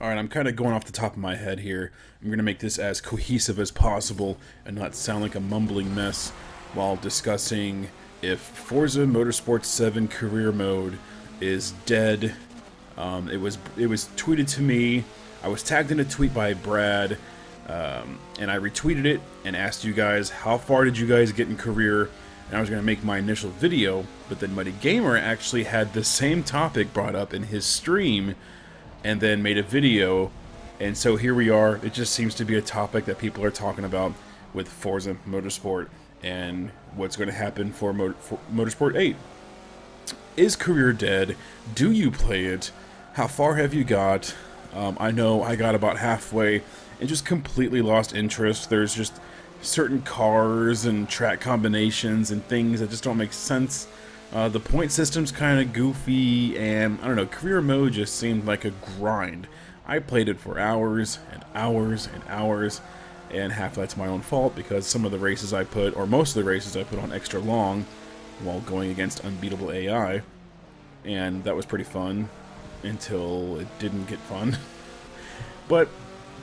Alright, I'm kind of going off the top of my head here. I'm going to make this as cohesive as possible and not sound like a mumbling mess while discussing if Forza Motorsport 7 career mode is dead. It was tweeted to me. I was tagged in a tweet by Brad, and I retweeted it and asked you guys, how far did you guys get in career? And I was going to make my initial video, but then Muddy Gamer actually had the same topic brought up in his stream and then made a video, and so here we are. It just seems to be a topic that people are talking about with Forza Motorsport and what's going to happen for Motorsport 8. Is career dead? Do you play it? How far have you got? I know I got about halfway and just completely lost interest. There's just certain cars and track combinations and things that just don't make sense. The point system's kind of goofy, and I don't know, career mode just seemed like a grind. I played it for hours and hours and hours, and half that's my own fault because some of the races I put, or most of the races I put on extra long while going against unbeatable AI, and that was pretty fun until it didn't get fun. But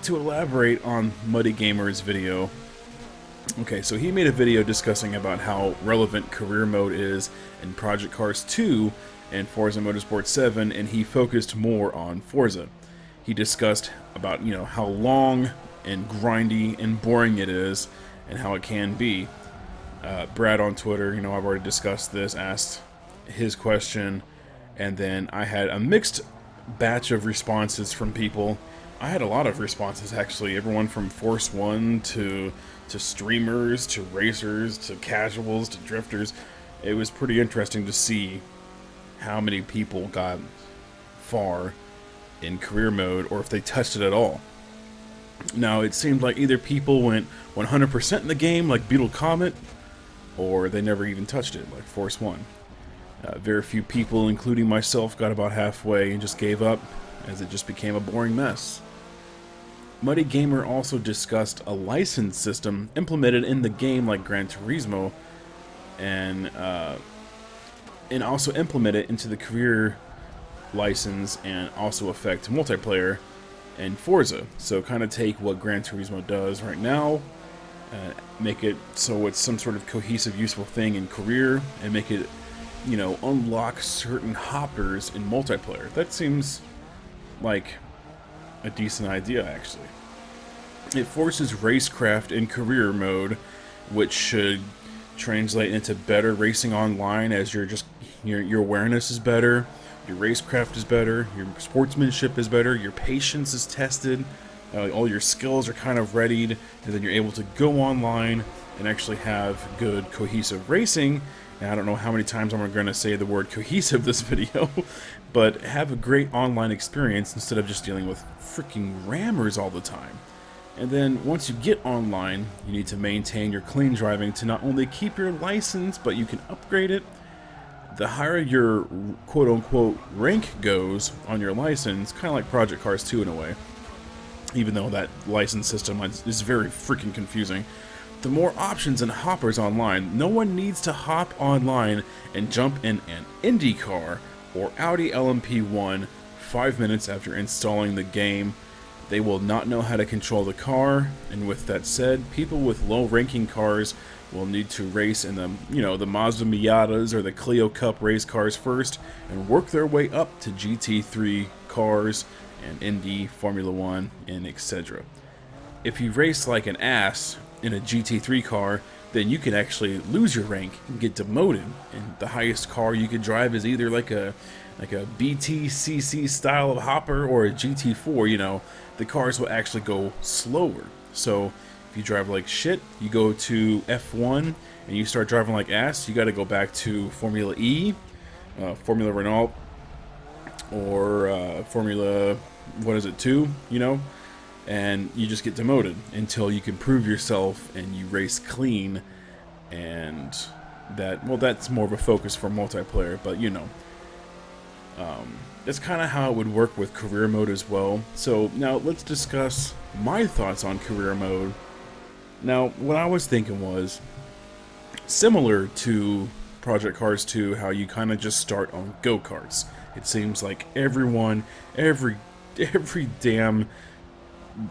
to elaborate on Muddy Gamer's video, okay, so he made a video discussing about how relevant career mode is in Project Cars 2 and Forza Motorsport 7, and he focused more on Forza. He discussed about, you know, how long and grindy and boring it is and how it can be. Brad on Twitter, you know, I've already discussed this, asked his question, and then I had a mixed batch of responses from people. I had a lot of responses, actually, everyone from Force 1 to streamers, to racers, to casuals, to drifters. It was pretty interesting to see how many people got far in career mode, or if they touched it at all. Now, it seemed like either people went 100% in the game, like Beetle Comet, or they never even touched it, like Force 1. Very few people, including myself, got about halfway and just gave up, as it just became a boring mess. Muddy Gamer also discussed a license system implemented in the game like Gran Turismo, and also implement it into the career license and also affect multiplayer and Forza. So kind of take what Gran Turismo does right now, make it so it's some sort of cohesive, useful thing in career, and make it, you know, unlock certain hoppers in multiplayer. That seems like a decent idea, actually. It forces racecraft in career mode, which should translate into better racing online, as your awareness is better, your racecraft is better, your sportsmanship is better, your patience is tested, all your skills are kind of readied, and then you're able to go online and actually have good cohesive racing. And I don't know how many times I'm going to say the word cohesive this video, but have a great online experience instead of just dealing with freaking rammers all the time. And then once you get online, you need to maintain your clean driving to not only keep your license, but you can upgrade it. The higher your quote-unquote rank goes on your license, kind of like Project Cars 2 in a way, even though that license system is very freaking confusing, the more options and hoppers online. No one needs to hop online and jump in an Indy car or Audi LMP1 5 minutes after installing the game. They will not know how to control the car, and with that said, people with low-ranking cars will need to race in the, you know, the Mazda Miatas or the Clio Cup race cars first, and work their way up to GT3 cars and Indy, Formula 1, and etc. If you race like an ass in a GT3 car, then you can actually lose your rank and get demoted, and the highest car you could drive is either like a BTCC style of hopper or a GT4. You know, the cars will actually go slower. So if you drive like shit, you go to F1 and you start driving like ass, you got to go back to Formula E, Formula Renault, or Formula, what is it, 2, you know, and you just get demoted until you can prove yourself and you race clean. And that, well, that's more of a focus for multiplayer, but you know, that's kind of how it would work with career mode as well. So now let's discuss my thoughts on career mode. Now, what I was thinking was similar to Project Cars 2, how you kind of just start on go-karts. It seems like every every damn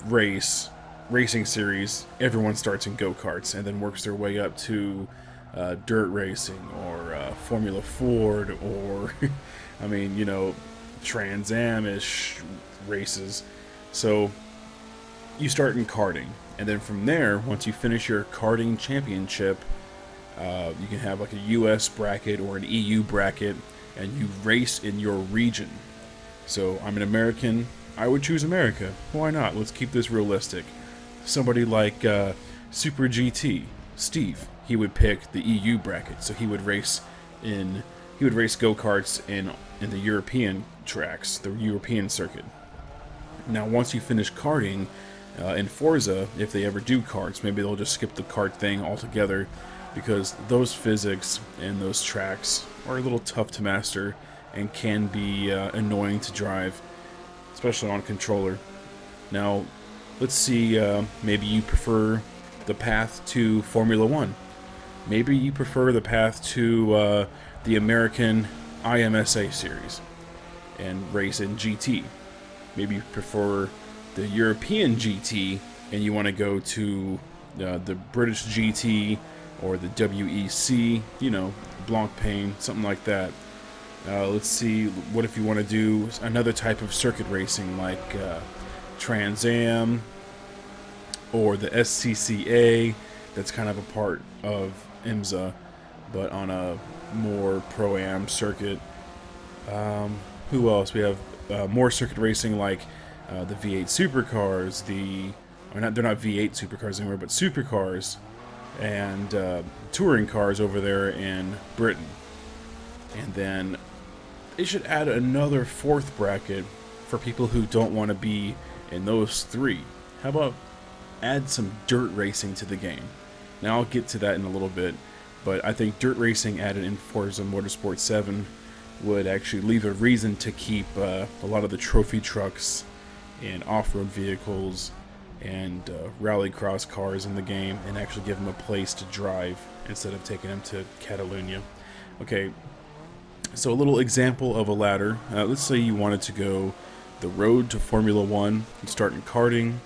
racing series, everyone starts in go-karts and then works their way up to dirt racing or Formula Ford or, I mean, you know, Trans Am-ish races. So you start in karting, and then from there, once you finish your karting championship, you can have like a US bracket or an EU bracket, and you race in your region. So I'm an American. I would choose America. Why not? Let's keep this realistic. Somebody like Super GT, Steve, he would pick the EU bracket, so he would race go-karts in the European tracks, the European circuit. Now, once you finish karting in Forza, if they ever do karts, maybe they'll just skip the kart thing altogether, because those physics and those tracks are a little tough to master and can be annoying to drive, especially on a controller. Now, let's see, maybe you prefer the path to Formula 1. Maybe you prefer the path to the American IMSA series and race in GT. Maybe you prefer the European GT and you want to go to the British GT or the WEC, you know, Blanc Pain, something like that. Let's see, what if you want to do another type of circuit racing like Trans Am or the SCCA, that's kind of a part of IMSA, but on a more Pro-Am circuit. Who else? We have more circuit racing like the V8 supercars, they're not V8 supercars anymore, but supercars, and touring cars over there in Britain. And then they should add another fourth bracket for people who don't want to be in those three. How about add some dirt racing to the game? Now I'll get to that in a little bit, but I think dirt racing added in Forza Motorsport 7 would actually leave a reason to keep a lot of the trophy trucks and off-road vehicles and rallycross cars in the game, and actually give them a place to drive instead of taking them to Catalonia. Okay, so a little example of a ladder. Let's say you wanted to go the road to Formula 1. You start in karting,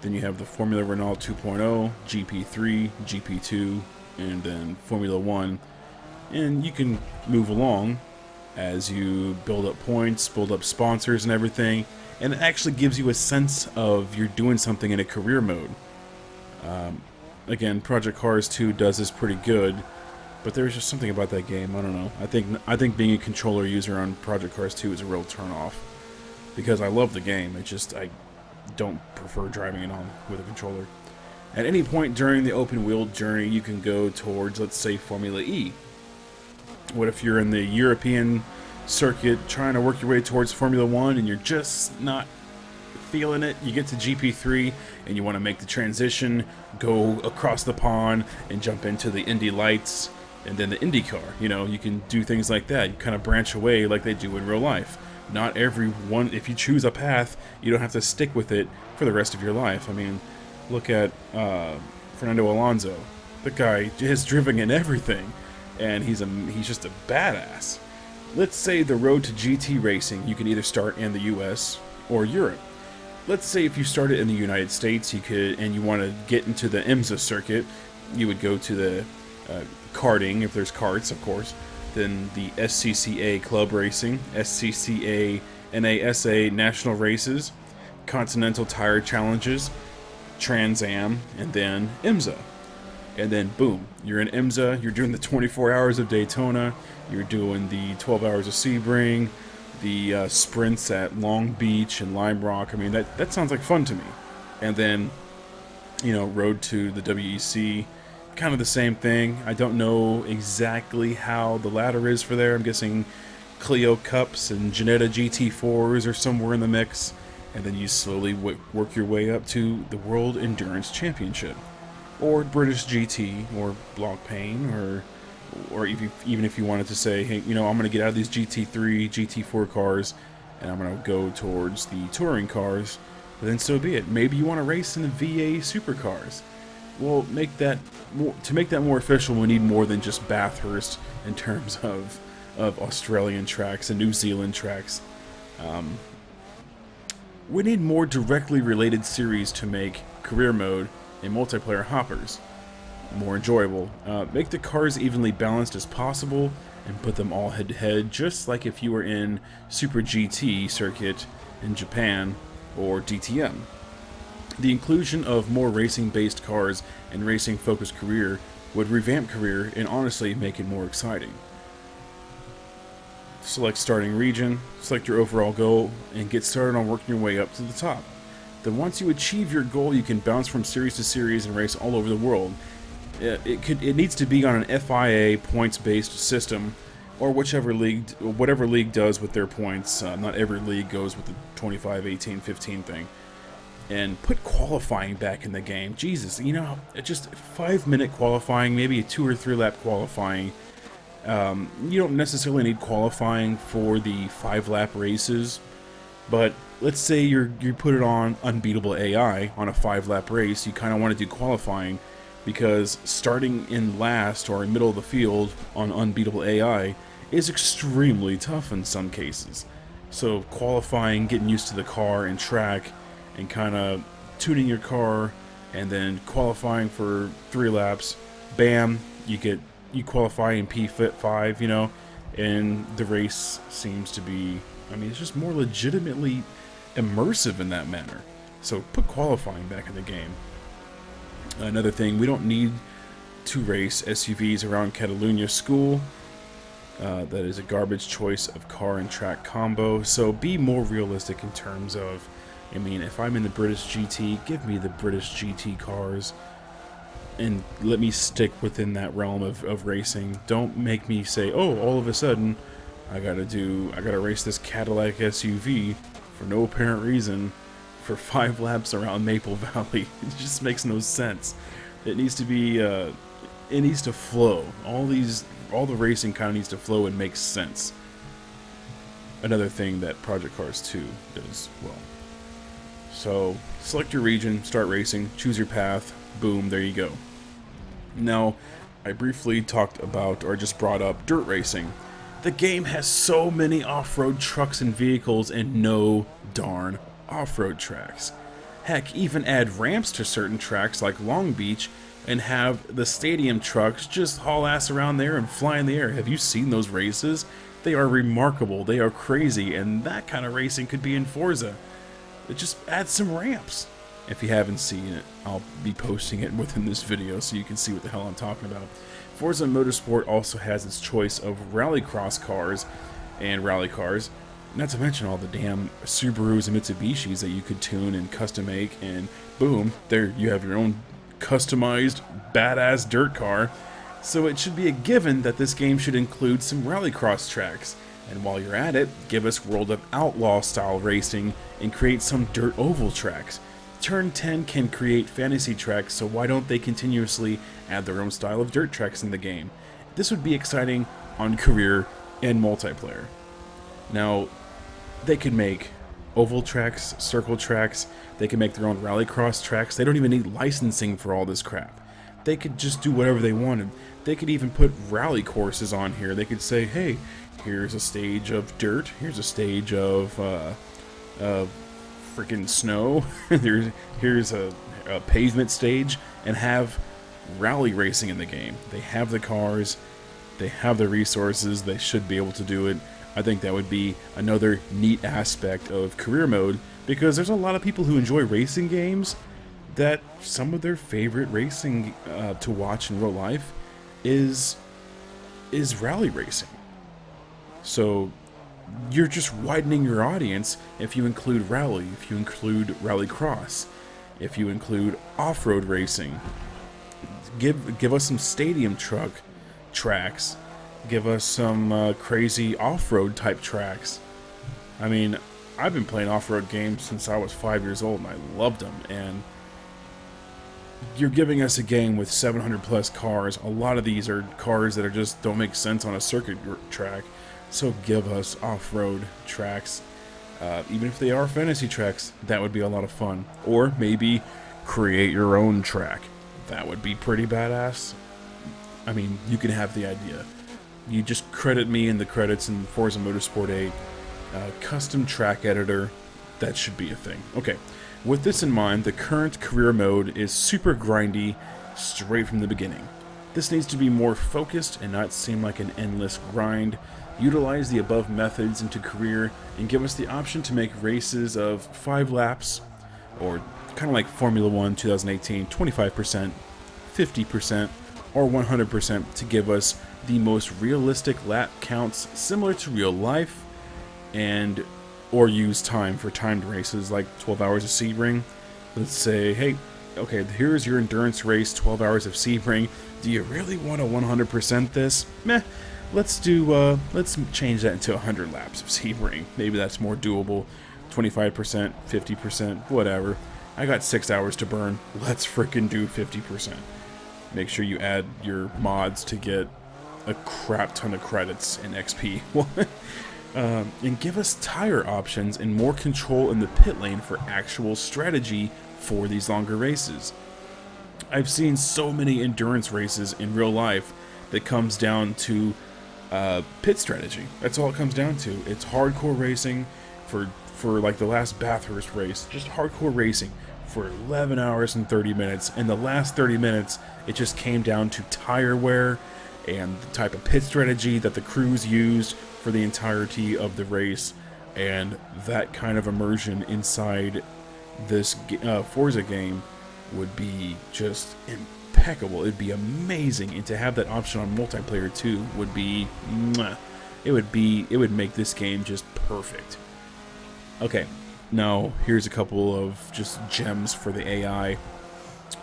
then you have the Formula Renault 2.0, GP3, GP2, and then Formula 1. And you can move along as you build up points, build up sponsors and everything, and it actually gives you a sense of you're doing something in a career mode. Again, Project Cars 2 does this pretty good, but there's just something about that game, I don't know. I think being a controller user on Project Cars 2 is a real turn-off, because I love the game, it's just I don't prefer driving it on with a controller. At any point during the open wheel journey, you can go towards, let's say, Formula E. What if you're in the European circuit trying to work your way towards Formula 1 and you're just not feeling it? You get to GP3 and you want to make the transition, go across the pond and jump into the Indy Lights and then the IndyCar. You know, you can do things like that. You kind of branch away like they do in real life. Not everyone, if you choose a path, you don't have to stick with it for the rest of your life. I mean, look at Fernando Alonso. The guy has driven in everything, and he's just a badass. Let's say the road to GT racing, you can either start in the US or Europe. Let's say if you started in the United States, you could, and you want to get into the IMSA circuit, you would go to the karting, if there's karts, of course, then the SCCA Club Racing, SCCA NASA National Races, Continental Tire Challenges, Trans Am, and then IMSA. And then boom, you're in IMSA, you're doing the 24 hours of Daytona, you're doing the 12 hours of Sebring, the sprints at Long Beach and Lime Rock. I mean, that sounds like fun to me. And then, you know, road to the WEC, kind of the same thing. I don't know exactly how the ladder is for there. I'm guessing Clio Cups and Ginetta GT4s are somewhere in the mix. And then you slowly work your way up to the World Endurance Championship, or British GT, or Blanc Pain, or even if you wanted to say, hey, you know, I'm going to get out of these GT3, GT4 cars, and I'm going to go towards the touring cars, then so be it. Maybe you want to race in the VA supercars. Well, to make that more official, we need more than just Bathurst in terms of Australian tracks and New Zealand tracks. We need more directly related series to make career mode and multiplayer hoppers more enjoyable. Make the cars evenly balanced as possible and put them all head-to-head, just like if you were in Super GT circuit in Japan or DTM. The inclusion of more racing-based cars and racing-focused career would revamp career and honestly make it more exciting. Select starting region, select your overall goal, and get started on working your way up to the top. Then once you achieve your goal, you can bounce from series to series and race all over the world. It needs to be on an FIA points-based system, or whatever league does with their points. Not every league goes with the 25, 18, 15 thing. And put qualifying back in the game. Jesus, you know, just 5-minute qualifying, maybe a 2 or 3 lap qualifying. You don't necessarily need qualifying for the 5-lap races, but let's say you put it on unbeatable AI on a 5-lap race. You kind of want to do qualifying, because starting in last or in middle of the field on unbeatable AI is extremely tough in some cases. So qualifying, getting used to the car and track, and kind of tuning your car, and then qualifying for 3 laps, bam, you qualify in P5, you know, and the race seems to be, I mean, it's just more legitimately immersive in that manner. So put qualifying back in the game. Another thing, we don't need to race SUVs around Catalunya School. That is a garbage choice of car and track combo. So be more realistic in terms of, I mean, if I'm in the British GT, give me the British GT cars and let me stick within that realm of racing. Don't make me say, oh, all of a sudden I gotta race this Cadillac SUV for no apparent reason for 5 laps around Maple Valley. It just makes no sense. It needs to be, it needs to flow. All the racing kind of needs to flow and make sense. Another thing that Project Cars 2 does well. So, select your region, start racing, choose your path, boom, there you go. Now, I briefly talked about, or just brought up, dirt racing. The game has so many off-road trucks and vehicles and no darn off-road tracks. Heck, even add ramps to certain tracks like Long Beach and have the stadium trucks just haul ass around there and fly in the air. Have you seen those races? They are remarkable, they are crazy, and that kind of racing could be in Forza. It just adds some ramps. If you haven't seen it, I'll be posting it within this video so you can see what the hell I'm talking about. Forza Motorsport also has its choice of rallycross cars and rally cars, not to mention all the damn Subarus and Mitsubishis that you could tune and custom make, and boom, there you have your own customized badass dirt car. So it should be a given that this game should include some rallycross tracks. And while you're at it, give us World of Outlaw style racing and create some dirt oval tracks. Turn 10 can create fantasy tracks, so why don't they continuously add their own style of dirt tracks in the game? This would be exciting on career and multiplayer. Now, they could make oval tracks, circle tracks, they can make their own rallycross tracks. They don't even need licensing for all this crap. They could just do whatever they wanted. They could even put rally courses on here. They could say, hey, here's a stage of dirt, here's a stage of freaking snow, here's a pavement stage, and have rally racing in the game. They have the cars, they have the resources, they should be able to do it. I think that would be another neat aspect of career mode, because there's a lot of people who enjoy racing games that some of their favorite racing to watch in real life is rally racing. So you're just widening your audience if you include rally, if you include rallycross, if you include off-road racing. Give us some stadium truck tracks. Give us some crazy off-road type tracks. I mean, I've been playing off-road games since I was 5 years old, and I loved them. And you're giving us a game with 700 plus cars. A lot of these are cars that are just don't make sense on a circuit track. So give us off-road tracks. Even if they are fantasy tracks, that would be a lot of fun. Or maybe create your own track. That would be pretty badass. I mean, you can have the idea. You just credit me in the credits in Forza Motorsport 8. Custom track editor. that should be a thing. Okay, with this in mind, the current career mode is super grindy straight from the beginning. This needs to be more focused and not seem like an endless grind. Utilize the above methods into career and give us the option to make races of 5 laps, or kind of like Formula 1 2018, 25%, 50%, or 100% to give us the most realistic lap counts similar to real life, and or use time for timed races like 12 hours of Sebring. Let's say, hey, okay, here's your endurance race, 12 hours of Sebring. Do you really want to 100% this? Meh. Let's change that into 100 laps of Sebring. Maybe that's more doable. 25%, 50%, whatever. I got 6 hours to burn. Let's frickin' do 50%. Make sure you add your mods to get a crap ton of credits and XP. And give us tire options and more control in the pit lane for actual strategy for these longer races. I've seen so many endurance races in real life that comes down to pit strategy. That's all it comes down to. It's hardcore racing for like the last Bathurst race, just hardcore racing for 11 hours and 30 minutes. And the last 30 minutes, it just came down to tire wear and the type of pit strategy that the crews used for the entirety of the race. And that kind of immersion inside this Forza game would be just impeccable. It'd be amazing, and to have that option on multiplayer too would be mwah. It would make this game just perfect. Okay, now here's a couple of just gems for the AI.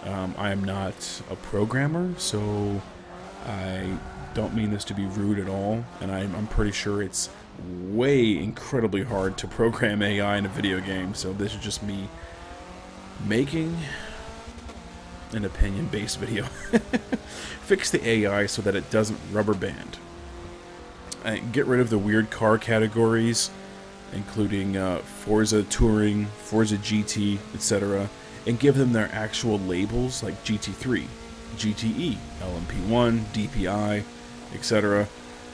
I am not a programmer, so I don't mean this to be rude at all, and I'm pretty sure it's way incredibly hard to program AI in a video game, so this is just me making an opinion-based video. Fix the AI so that it doesn't rubber band. Get rid of the weird car categories, including Forza Touring, Forza GT, etc., and give them their actual labels like GT3, GTE, LMP1, DPI, etc.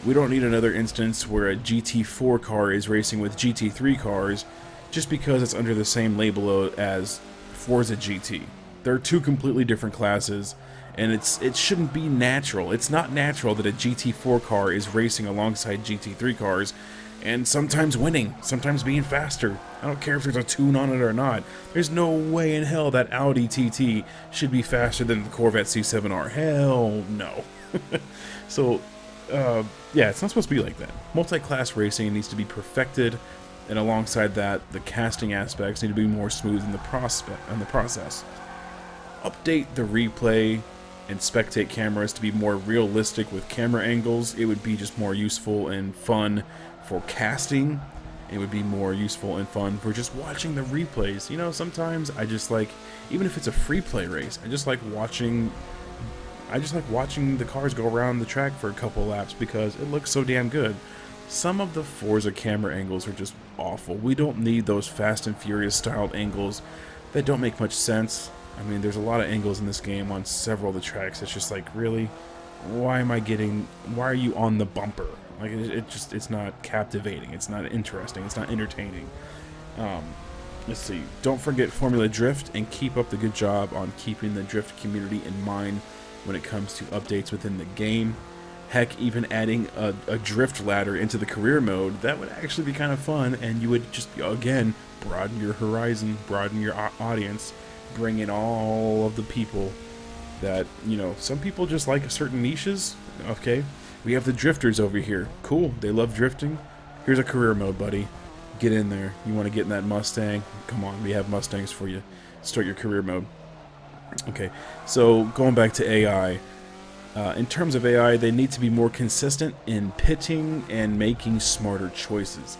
We don't need another instance where a GT4 car is racing with GT3 cars just because it's under the same label as Forza GT. They're two completely different classes, and it shouldn't be natural. It's not natural that a GT4 car is racing alongside GT3 cars, and sometimes winning, sometimes being faster. I don't care if there's a tune on it or not. There's no way in hell that Audi TT should be faster than the Corvette C7R. Hell no. So, yeah, it's not supposed to be like that. Multi-class racing needs to be perfected, and alongside that, the casting aspects need to be more smooth in the process. Update the replay and spectate cameras to be more realistic with camera angles. It would be just more useful and fun for casting. It would be more useful and fun for just watching the replays. You know, sometimes I just like, even if it's a free play race, I just like watching the cars go around the track for a couple laps because it looks so damn good. Some of the Forza camera angles are just awful. We don't need those Fast and Furious styled angles that don't make much sense. I mean, there's a lot of angles in this game on several of the tracks. It's just like, really? Why are you on the bumper? Like, it's not captivating. It's not interesting. It's not entertaining. Let's see. Don't forget Formula Drift, and keep up the good job on keeping the drift community in mind when it comes to updates within the game. Heck, even adding a drift ladder into the career mode, that would actually be kind of fun, and you would just, again, broaden your horizon, broaden your audience, bring in all of the people that, you know, some people just like certain niches. Okay, we have the drifters over here. Cool, they love drifting. Here's a career mode, buddy. Get in there. You want to get in that Mustang? Come on, we have Mustangs for you. Start your career mode. Okay, so going back to AI. In terms of AI, they need to be more consistent in pitting and making smarter choices.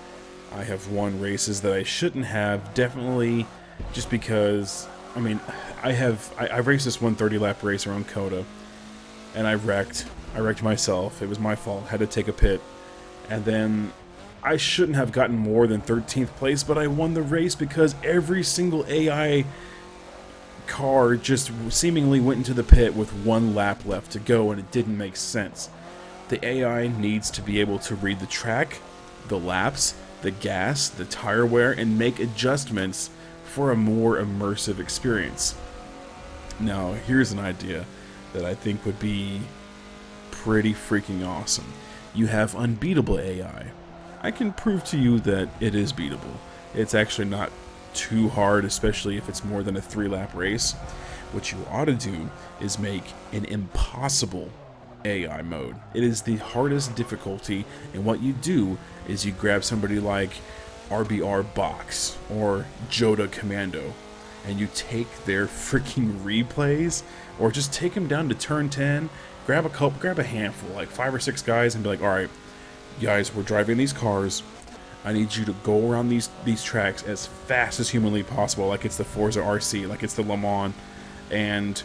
I have won races that I shouldn't have, definitely just because, I mean, I raced this 130 lap race around Coda, and I wrecked myself. It was my fault. Had to take a pit, and then I shouldn't have gotten more than 13th place, but I won the race because every single AI car just seemingly went into the pit with 1 lap left to go, and it didn't make sense. The AI needs to be able to read the track, the laps, the gas, the tire wear, and make adjustments for a more immersive experience. Now, here's an idea that I think would be pretty freaking awesome. You have unbeatable AI. I can prove to you that it is beatable. It's actually not too hard, especially if it's more than a 3-lap race. What you ought to do is make an impossible AI mode. It is the hardest difficulty, and what you do is you grab somebody like RBR Box or Joda Commando, and you take their freaking replays, or just take them down to turn 10, grab a handful, like 5 or 6 guys, and be like, alright, guys, we're driving these cars. I need you to go around these tracks as fast as humanly possible, like it's the Forza RC, like it's the Le Mans, and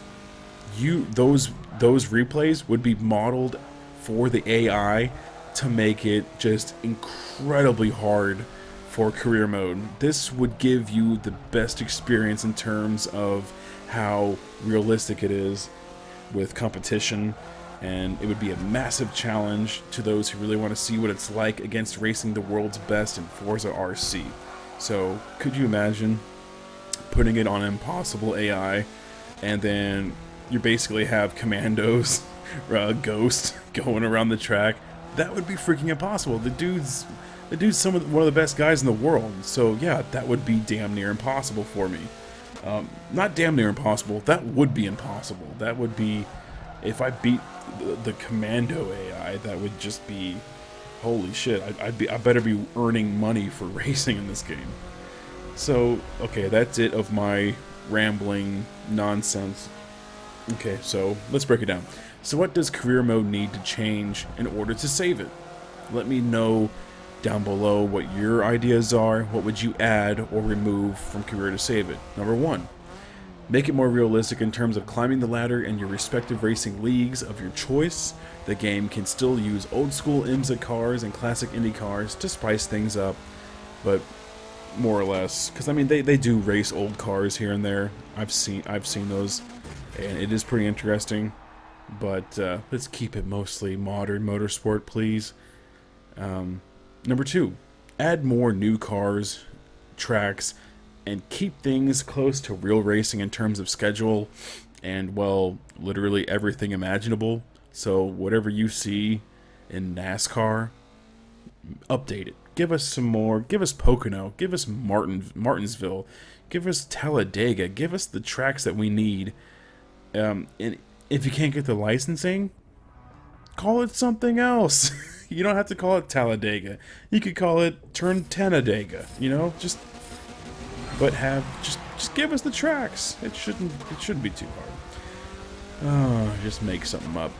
those replays would be modeled for the AI to make it just incredibly hard for career mode. This would give you the best experience in terms of how realistic it is with competition, and it would be a massive challenge to those who really want to see what it's like against racing the world's best in Forza RC. So could you imagine putting it on impossible AI, and then you basically have commandos, Ghost going around the track? That would be freaking impossible. The dude's one of the best guys in the world. So yeah, that would be damn near impossible for me. Not damn near impossible. That would be impossible. That would be, if I beat the Commando AI, that would just be, holy shit. I better be earning money for racing in this game. So okay, that's it of my rambling nonsense. Okay, so let's break it down. So what does career mode need to change in order to save it? Let me know down below what your ideas are. What would you add or remove from career to save it? Number 1, make it more realistic in terms of climbing the ladder in your respective racing leagues of your choice. The game can still use old school IMSA cars and classic Indy cars to spice things up, but more or less, because I mean they do race old cars here and there. I've seen those, and it is pretty interesting. But let's keep it mostly modern motorsport, please. Number 2, add more new cars, tracks, and keep things close to real racing in terms of schedule and, well, literally everything imaginable. So whatever you see in NASCAR, update it. Give us some more. Give us Pocono. Give us Martinsville. Give us Talladega. Give us the tracks that we need. And if you can't get the licensing, call it something else. You don't have to call it Talladega. You could call it Turn 10adega. You know, just give us the tracks. It shouldn't be too hard. Just make something up.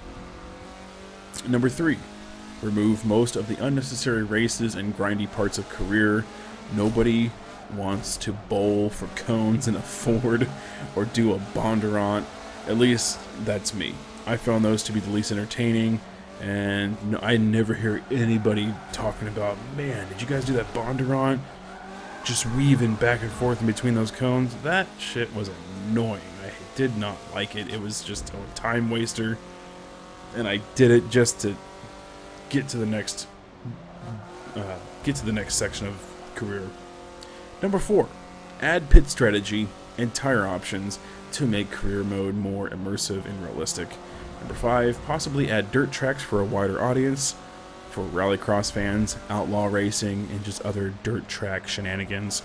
Number 3, remove most of the unnecessary races and grindy parts of career. Nobody wants to bowl for cones in a Ford or do a Bondurant. At least that's me. I found those to be the least entertaining, and I never hear anybody talking about, man, did you guys do that Bondurant? Just weaving back and forth in between those cones. That shit was annoying. I did not like it. It was just a time waster, and I did it just to get to the next section of career. Number 4, add pit strategy and tire options to make career mode more immersive and realistic. Number 5, possibly add dirt tracks for a wider audience, for rallycross fans, outlaw racing, and just other dirt track shenanigans.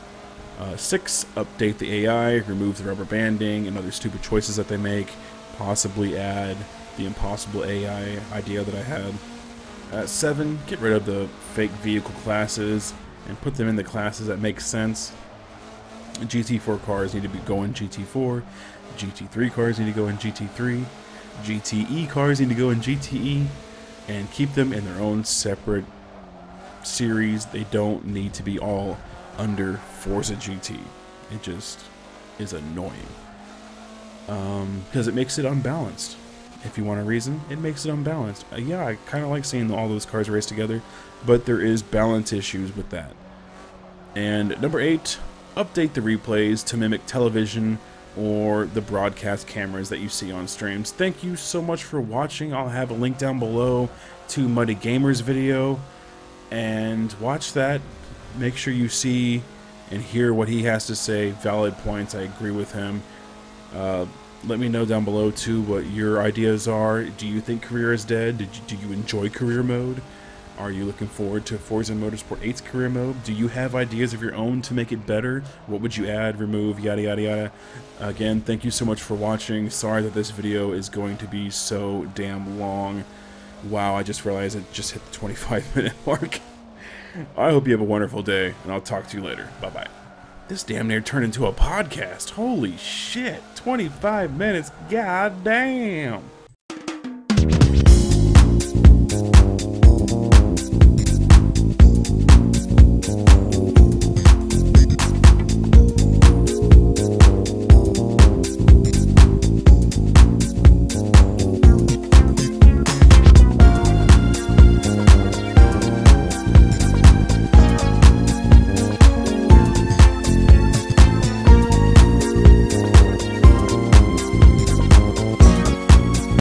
6, update the AI, remove the rubber banding and other stupid choices that they make, possibly add the impossible AI idea that I had. 7, get rid of the fake vehicle classes and put them in the classes that make sense. GT4 cars need to go in GT4, GT3 cars need to go in GT3, GTE cars need to go in GTE, and keep them in their own separate series. They don't need to be all under Forza GT. It just is annoying. Because it makes it unbalanced. If you want a reason, it makes it unbalanced. Yeah, I kind of like seeing all those cars race together, but there is balance issues with that. And number 8, update the replays to mimic television or the broadcast cameras that you see on streams. Thank you so much for watching. I'll have a link down below to Muddy Gamer's video, and watch that. make sure you see and hear what he has to say. Valid points. I agree with him. Let me know down below too what your ideas are. Do you think career is dead? Do you enjoy career mode? Are you looking forward to Forza Motorsport 8's career mode? Do you have ideas of your own to make it better? What would you add, remove, yada yada yada? Again, thank you so much for watching. Sorry that this video is going to be so damn long. Wow, I just realized it just hit the 25-minute mark. I hope you have a wonderful day, and I'll talk to you later. Bye-bye. This damn near turned into a podcast. Holy shit. 25 minutes. God damn.